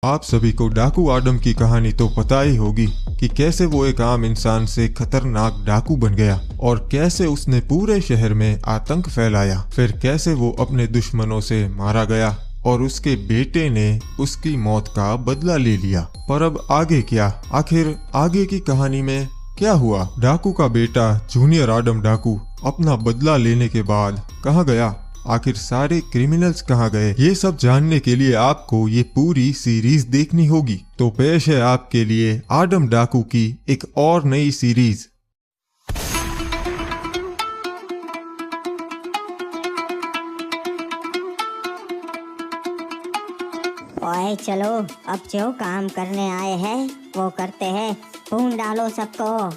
आप सभी को डाकू आदम की कहानी तो पता ही होगी कि कैसे वो एक आम इंसान से खतरनाक डाकू बन गया और कैसे उसने पूरे शहर में आतंक फैलाया। फिर कैसे वो अपने दुश्मनों से मारा गया और उसके बेटे ने उसकी मौत का बदला ले लिया। पर अब आगे क्या? आखिर आगे की कहानी में क्या हुआ? डाकू का बेटा जूनियर आदम डाकू अपना बदला लेने के बाद कहाँ गया? आखिर सारे क्रिमिनल्स कहाँ गए? ये सब जानने के लिए आपको ये पूरी सीरीज देखनी होगी। तो पेश है आपके लिए आदम डाकू की एक और नई सीरीज। ओए चलो, अब जो काम करने आए हैं वो करते हैं। खून डालो सबको।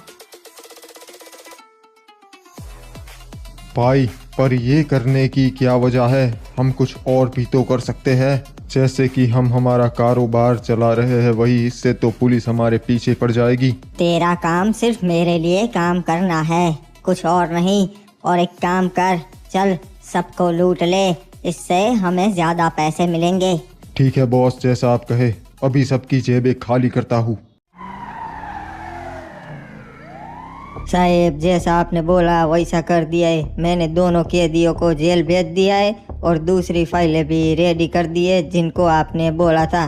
भाई, पर ये करने की क्या वजह है? हम कुछ और भी तो कर सकते हैं। जैसे कि हम हमारा कारोबार चला रहे हैं, वही इससे तो पुलिस हमारे पीछे पड़ जाएगी। तेरा काम सिर्फ मेरे लिए काम करना है, कुछ और नहीं। और एक काम कर, चल सबको लूट ले, इससे हमें ज्यादा पैसे मिलेंगे। ठीक है बॉस, जैसा आप कहे। अभी सबकी जेबें खाली करता हूँ। साहेब, जैसा आपने बोला वैसा कर दिया है। मैंने दोनों कैदियों को जेल भेज दिया है और दूसरी फाइलें भी रेडी कर दी है जिनको आपने बोला था।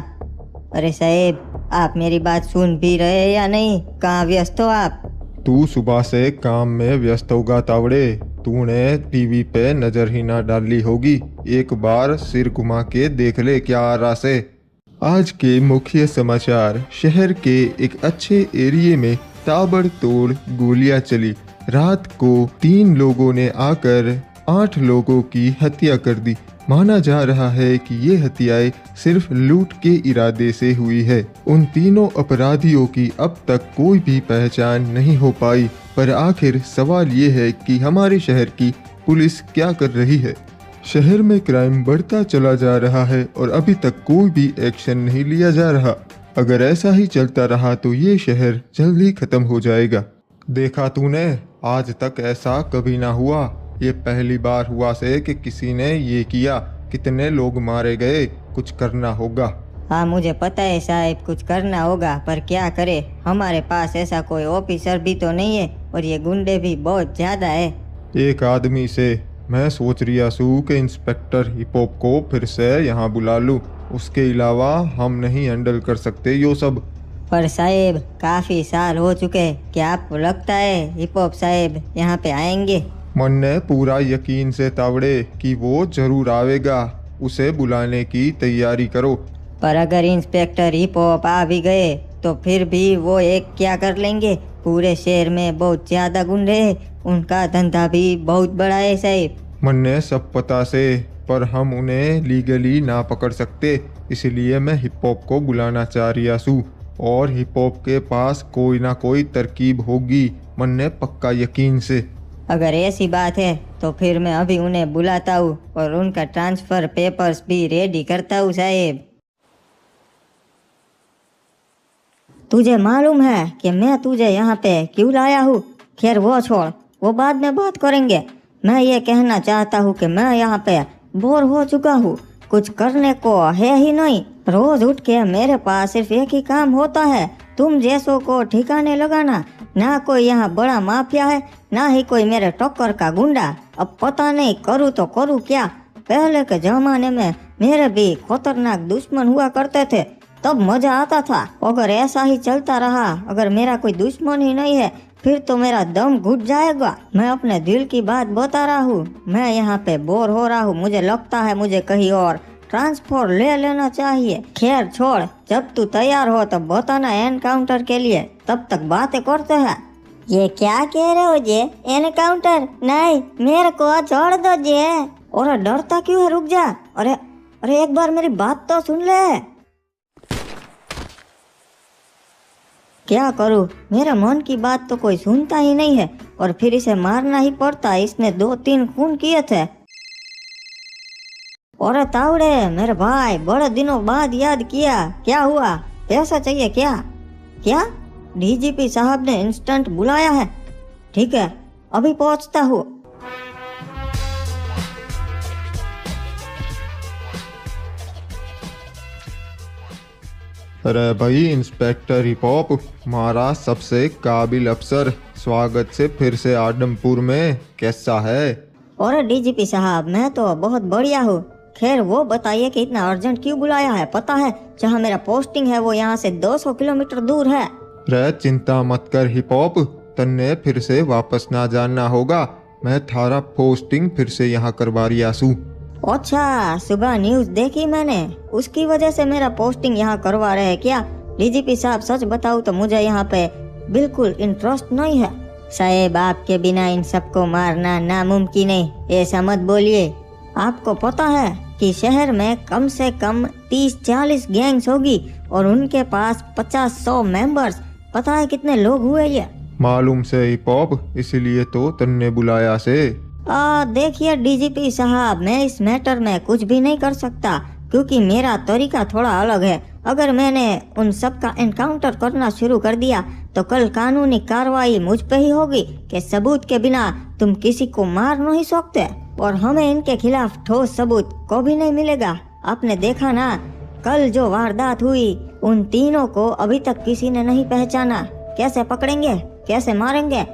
अरे साहेब, आप मेरी बात सुन भी रहे हैं या नहीं? कहाँ व्यस्त हो आप? तू सुबह से काम में व्यस्त होगा तावड़े। तूने टीवी पे नजर ही ना डाली होगी। एक बार सिर घुमा के देख ले क्या आ रहा से। आज के मुख्य समाचार। शहर के एक अच्छे एरिया में ताबड़तोड़ गोलियां चली। रात को 3 लोगों ने आकर 8 लोगों की हत्या कर दी। माना जा रहा है कि ये हत्याएं सिर्फ लूट के इरादे से हुई है। उन तीनों अपराधियों की अब तक कोई भी पहचान नहीं हो पाई। पर आखिर सवाल ये है कि हमारे शहर की पुलिस क्या कर रही है? शहर में क्राइम बढ़ता चला जा रहा है और अभी तक कोई भी एक्शन नहीं लिया जा रहा। अगर ऐसा ही चलता रहा तो ये शहर जल्द ही खत्म हो जाएगा। देखा तूने, आज तक ऐसा कभी ना हुआ। ये पहली बार हुआ से कि किसी ने ये किया। कितने लोग मारे गए। कुछ करना होगा। हाँ, मुझे पता है साहब, कुछ करना होगा, पर क्या करे? हमारे पास ऐसा कोई ऑफिसर भी तो नहीं है और ये गुंडे भी बहुत ज्यादा है। एक आदमी से मैं सोच रिया सू के इंस्पेक्टर हिपॉप को फिर से यहाँ बुला लूं। उसके अलावा हम नहीं हैंडल कर सकते यो सब। पर साहेब, काफी साल हो चुके। क्या आपको लगता है हिपॉप साहेब यहाँ पे आएंगे? मन ने पूरा यकीन से तावड़े कि वो जरूर आवेगा। उसे बुलाने की तैयारी करो। पर अगर इंस्पेक्टर हिपॉप आ भी गए तो फिर भी वो एक क्या कर लेंगे? पूरे शहर में बहुत ज्यादा गुंडे हैं, उनका धंधा भी बहुत बड़ा है साहब। मन ने सब पता से, पर हम उन्हें लीगली ना पकड़ सकते। इसलिए मैं हिपहॉप को बुलाना चाह रिया सू और हिपहॉप के पास कोई ना कोई तरकीब होगी। मन ने पक्का यकीन से। अगर ऐसी बात है तो फिर मैं अभी उन्हें बुलाता हूँ और उनका ट्रांसफर पेपर्स भी रेडी करता हूँ साहेब। तुझे मालूम है कि मैं तुझे यहाँ पे क्यों लाया हूँ? खैर वो छोड़, वो बाद में बात करेंगे। मैं ये कहना चाहता हूँ कि मैं यहाँ पे बोर हो चुका हूँ। कुछ करने को है ही नहीं। रोज उठ के मेरे पास सिर्फ एक ही काम होता है, तुम जैसों को ठिकाने लगाना। ना कोई यहाँ बड़ा माफिया है, ना ही कोई मेरे टक्कर का गुंडा। अब पता नहीं करूँ तो करूँ क्या। पहले के जमाने में मेरे भी खतरनाक दुश्मन हुआ करते थे, तब मजा आता था। अगर ऐसा ही चलता रहा, अगर मेरा कोई दुश्मन ही नहीं है, फिर तो मेरा दम घुट जाएगा। मैं अपने दिल की बात बता रहा हूँ। मैं यहाँ पे बोर हो रहा हूँ। मुझे लगता है मुझे कहीं और ट्रांसफर ले लेना चाहिए। खैर छोड़, जब तू तैयार हो तब बताना एनकाउंटर के लिए। तब तक बातें करते हैं। ये क्या कह रहे हो जे? एनकाउंटर नहीं, मेरे को छोड़ दो जे। और डरता क्यों है? रुक जा। अरे अरे, एक बार मेरी बात तो सुन ले। क्या करूं? मेरे मन की बात तो कोई सुनता ही नहीं है और फिर इसे मारना ही पड़ता। इसने 2-3 खून किए थे। और तावड़े मेरे भाई, बड़े दिनों बाद याद किया। क्या हुआ? पैसा चाहिए क्या? क्या? डीजीपी साहब ने इंस्टेंट बुलाया है। ठीक है, अभी पहुंचता हूँ। अरे भाई इंस्पेक्टर हिप हॉप, हमारा सबसे काबिल अफसर, स्वागत से फिर से आदमपुर में। कैसा है? और डीजीपी साहब, मैं तो बहुत बढ़िया हूँ। खैर वो बताइए कि इतना अर्जेंट क्यों बुलाया है? पता है जहाँ मेरा पोस्टिंग है वो यहाँ से 200 किलोमीटर दूर है। रे चिंता मत कर हिप हॉप, तन्ने फिर से वापस ना जाना होगा। मैं थारा पोस्टिंग फिर से यहाँ करवा रियासू। अच्छा, सुबह न्यूज़ देखी मैंने, उसकी वजह से मेरा पोस्टिंग यहाँ करवा रहे हैं क्या? डीजीपी साहब सच बताऊँ तो मुझे यहाँ पे बिल्कुल इंटरेस्ट नहीं है। साहेब, आपके बिना इन सबको मारना नामुमकिन है, ऐसा मत बोलिए। आपको पता है कि शहर में कम से कम 30-40 गैंग्स होगी और उनके पास 50-100 मेंबर्स। पता है कितने लोग हुए ये? मालूम से हिप हॉप, इसीलिए तो तन्ने बुलाया से। देखिए डीजीपी साहब, मैं इस मैटर में कुछ भी नहीं कर सकता क्योंकि मेरा तरीका थोड़ा अलग है। अगर मैंने उन सब का एनकाउंटर करना शुरू कर दिया तो कल कानूनी कार्रवाई मुझ पे ही होगी कि सबूत के बिना तुम किसी को मार नहीं सकते, और हमें इनके खिलाफ ठोस सबूत को भी नहीं मिलेगा। आपने देखा ना, कल जो वारदात हुई उन तीनों को अभी तक किसी ने नहीं पहचाना। कैसे पकड़ेंगे, कैसे मारेंगे?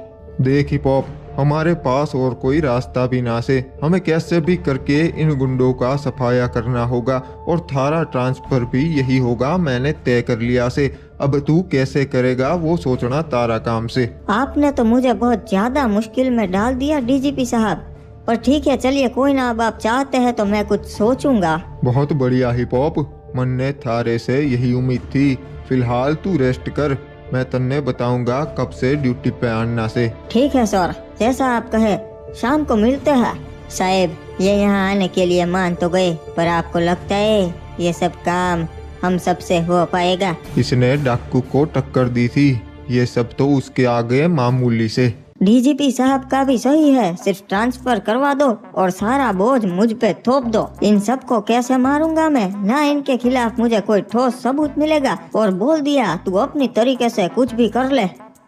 देख हिप हॉप, हमारे पास और कोई रास्ता भी ना से, हमें कैसे भी करके इन गुंडों का सफाया करना होगा और थारा ट्रांसफर भी यही होगा, मैंने तय कर लिया से। अब तू कैसे करेगा वो सोचना तारा काम से। आपने तो मुझे बहुत ज्यादा मुश्किल में डाल दिया डीजीपी साहब, पर ठीक है, चलिए कोई ना, अब आप चाहते हैं तो मैं कुछ सोचूंगा। बहुत बढ़िया हिप हॉप, मन ने थारे से यही उम्मीद थी। फिलहाल तू रेस्ट कर, मैं तन्ने बताऊंगा कब से ड्यूटी पे आना से। ठीक है सर, जैसा आप कहे, शाम को मिलते हैं। साहब, ये यहाँ आने के लिए मान तो गए, पर आपको लगता है ये सब काम हम सबसे हो पाएगा? इसने डाकू को टक्कर दी थी, ये सब तो उसके आगे मामूली से। डीजीपी साहब का भी सही है, सिर्फ ट्रांसफर करवा दो और सारा बोझ मुझ पे थोप दो। इन सबको कैसे मारूंगा मैं? ना इनके खिलाफ मुझे कोई ठोस सबूत मिलेगा, और बोल दिया तू अपनी तरीके से कुछ भी कर ले।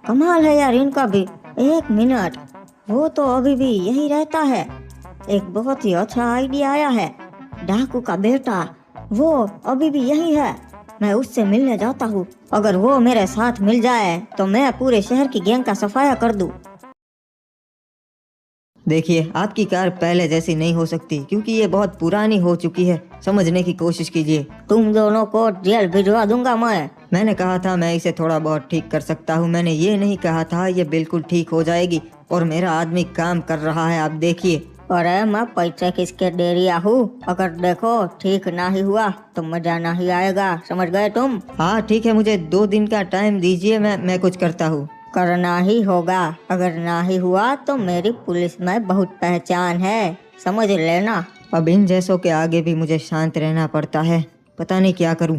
कमाल है यार इनका भी। एक मिनट, वो तो अभी भी यही रहता है। एक बहुत ही अच्छा आइडिया आया है। डाकू का बेटा, वो अभी भी यही है। मैं उससे मिलने जाता हूँ। अगर वो मेरे साथ मिल जाए तो मैं पूरे शहर की गैंग का सफाया कर दूँ। देखिए, आपकी कार पहले जैसी नहीं हो सकती क्योंकि ये बहुत पुरानी हो चुकी है। समझने की कोशिश कीजिए। तुम दोनों को जेल भिजवा दूंगा मैंने कहा था मैं इसे थोड़ा बहुत ठीक कर सकता हूँ। मैंने ये नहीं कहा था ये बिल्कुल ठीक हो जाएगी, और मेरा आदमी काम कर रहा है, आप देखिए। अरे मैं पैसे किसके दे रहा हूँ? अगर देखो ठीक ना ही हुआ तो मजा नहीं आएगा, समझ गए तुम? हाँ ठीक है, मुझे 2 दिन का टाइम दीजिए, मैं कुछ करता हूँ। करना ही होगा, अगर ना ही हुआ तो मेरी पुलिस में बहुत पहचान है, समझ लेना। अब इन जैसों के आगे भी मुझे शांत रहना पड़ता है, पता नहीं क्या करूं।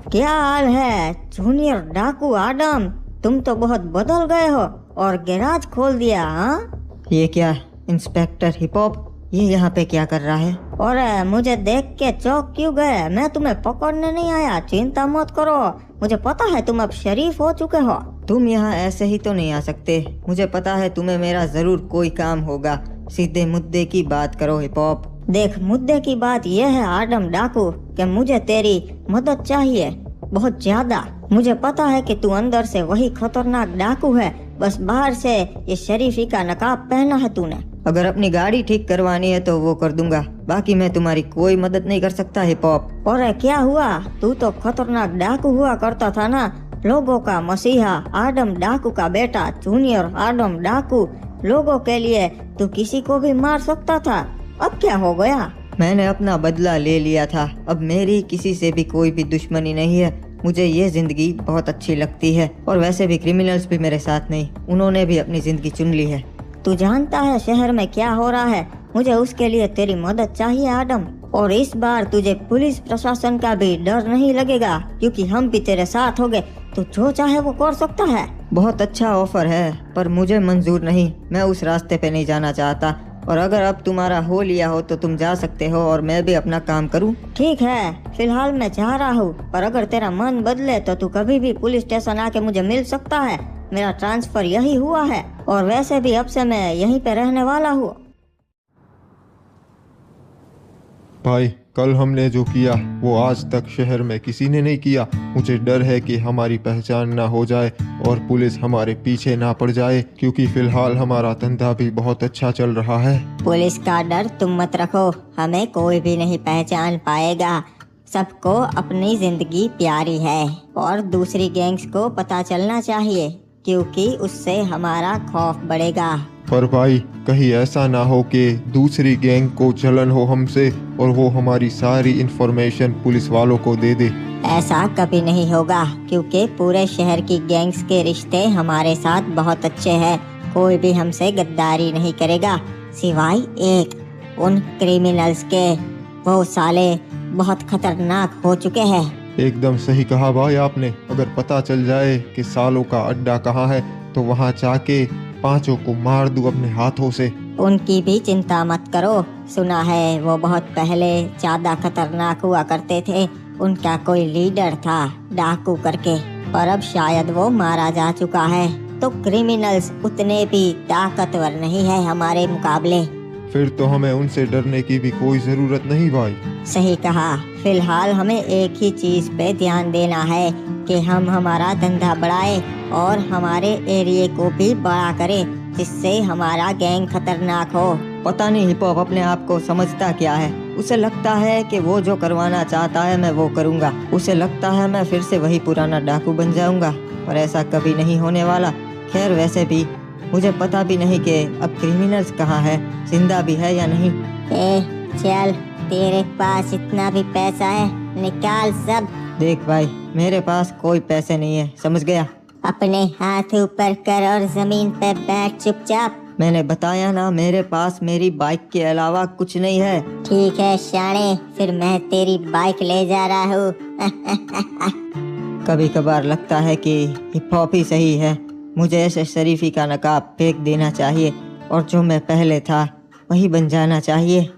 क्या हाल है जूनियर डाकू आदम? तुम तो बहुत बदल गए हो और गैराज खोल दिया। हाँ, ये क्या इंस्पेक्टर हिप हॉप, ये यहाँ पे क्या कर रहा है? और मुझे देख के चौंक क्यों गए? मैं तुम्हें पकड़ने नहीं आया, चिंता मत करो, मुझे पता है तुम अब शरीफ हो चुके हो। तुम यहाँ ऐसे ही तो नहीं आ सकते, मुझे पता है तुम्हें मेरा जरूर कोई काम होगा। सीधे मुद्दे की बात करो हिप हॉप। देख, मुद्दे की बात यह है आदम डाकू कि मुझे तेरी मदद चाहिए, बहुत ज्यादा। मुझे पता है कि तू अंदर से वही खतरनाक डाकू है, बस बाहर से ये शरीफी का नकाब पहना है तूने। अगर अपनी गाड़ी ठीक करवानी है तो वो कर दूंगा, बाकी मैं तुम्हारी कोई मदद नहीं कर सकता हिप हॉप। और क्या हुआ? तू तो खतरनाक डाकू हुआ करता था ना, लोगों का मसीहा, आदम डाकू का बेटा, जूनियर आदम डाकू। लोगों के लिए तू किसी को भी मार सकता था, अब क्या हो गया? मैंने अपना बदला ले लिया था, अब मेरी किसी से भी कोई भी दुश्मनी नहीं है। मुझे ये जिंदगी बहुत अच्छी लगती है, और वैसे भी क्रिमिनल्स भी मेरे साथ नहीं, उन्होंने भी अपनी जिंदगी चुन ली है। तू जानता है शहर में क्या हो रहा है, मुझे उसके लिए तेरी मदद चाहिए आदम। और इस बार तुझे पुलिस प्रशासन का भी डर नहीं लगेगा क्योंकि हम भी तेरे साथ हो गए, तो जो चाहे वो कर सकता है। बहुत अच्छा ऑफर है, पर मुझे मंजूर नहीं, मैं उस रास्ते पे नहीं जाना चाहता। और अगर अब तुम्हारा हो लिया हो तो तुम जा सकते हो और मैं भी अपना काम करूं। ठीक है, फिलहाल मैं जा रहा हूँ, पर अगर तेरा मन बदले तो तू कभी भी पुलिस स्टेशन आके मुझे मिल सकता है। मेरा ट्रांसफर यही हुआ है, और वैसे भी अब से मैं यहीं पे रहने वाला हूँ। भाई कल हमने जो किया वो आज तक शहर में किसी ने नहीं किया। मुझे डर है कि हमारी पहचान ना हो जाए और पुलिस हमारे पीछे ना पड़ जाए, क्योंकि फिलहाल हमारा धंधा भी बहुत अच्छा चल रहा है। पुलिस का डर तुम मत रखो, हमें कोई भी नहीं पहचान पाएगा। सबको अपनी जिंदगी प्यारी है और दूसरी गैंग्स को पता चलना चाहिए, क्योंकि उससे हमारा खौफ बढ़ेगा। पर भाई कहीं ऐसा ना हो कि दूसरी गैंग को जलन हो हमसे और वो हमारी सारी इंफॉर्मेशन पुलिस वालों को दे दे। ऐसा कभी नहीं होगा, क्योंकि पूरे शहर की गैंग्स के रिश्ते हमारे साथ बहुत अच्छे हैं। कोई भी हमसे गद्दारी नहीं करेगा, सिवाय एक उन क्रिमिनल्स के। वो साले बहुत खतरनाक हो चुके हैं। एकदम सही कहा भाई आपने। अगर पता चल जाए कि सालों का अड्डा कहाँ है तो वहाँ जाके पांचों को मार दूं अपने हाथों से। उनकी भी चिंता मत करो, सुना है वो बहुत पहले ज्यादा खतरनाक हुआ करते थे। उनका कोई लीडर था डाकू करके, पर अब शायद वो मारा जा चुका है। तो क्रिमिनल्स उतने भी ताकतवर नहीं है हमारे मुकाबले। फिर तो हमें उनसे डरने की भी कोई जरूरत नहीं भाई। सही कहा। फिलहाल हमें एक ही चीज पे ध्यान देना है कि हम हमारा धंधा बढ़ाए और हमारे एरिया को भी बड़ा करें, जिससे हमारा गैंग खतरनाक हो। पता नहीं हिप हॉप अपने आप को समझता क्या है। उसे लगता है कि वो जो करवाना चाहता है मैं वो करूँगा। उसे लगता है मैं फिर से वही पुराना डाकू बन जाऊँगा, पर ऐसा कभी नहीं होने वाला। खैर वैसे भी मुझे पता भी नहीं कि अब क्रिमिनल्स कहाँ है, जिंदा भी है या नहीं। चल, तेरे पास इतना भी पैसा है, निकाल सब। देख भाई, मेरे पास कोई पैसे नहीं है, समझ गया? अपने हाथ ऊपर कर और जमीन पे बैठ चुपचाप। मैंने बताया ना, मेरे पास मेरी बाइक के अलावा कुछ नहीं है। ठीक है शाणे, फिर मैं तेरी बाइक ले जा रहा हूँ। कभी कभार लगता है कि हिप हॉप ही सही है। मुझे ऐसे शरीफी का नकाब फेंक देना चाहिए और जो मैं पहले था वही बन जाना चाहिए।